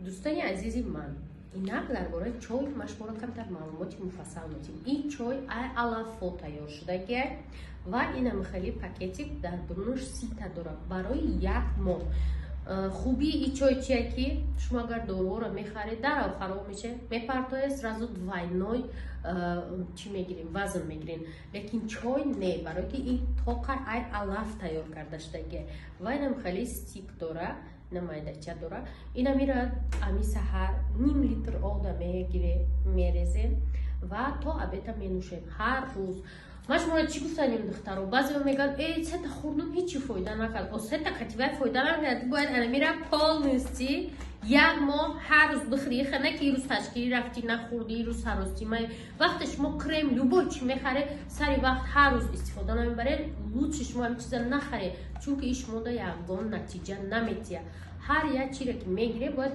دوستان عزیزی من اینک درباره چای مشمولا کمتر معلوماتی مفصل میدیم. این چای علفو تیار شدگی و اینم خیلی پاکتی در درونش 30 تا داره برای 1 ماه. خوبی این چای چیه که شما اگر دورو رو میخرید در خراب میشه میپرتوه سرازو двойной چی میگیریم وزن میگیریم، لیکن چای نه، برای که این توقع علف تیار کرده شدگی و اینم خیلی ستیک داره نمایدچه داره. اینا میره امی سحر نیم لیتر آب میگیره میریزیم و تا ابیتا مینوشیم هر روز. مشمولا چی گفتنیم دخترو بعضی میگن ای سه تا خوردم هیچی فایده نکرد. او سه تا کتیبه فایده نکرد، باید انا میره полностью 1 ماه هر روز بخوری. خنه که این روز تشکیلی رفتی نخوردی، این روز سراستی مای وقت شما کرم لوبو چی میخره سری وقت هر روز استفاده نمیبره. لوچ شما هم چیزا نخره چون که ایش مونده یکگام نتیجه نمیتیه. هر یک چیزی که میگیره باید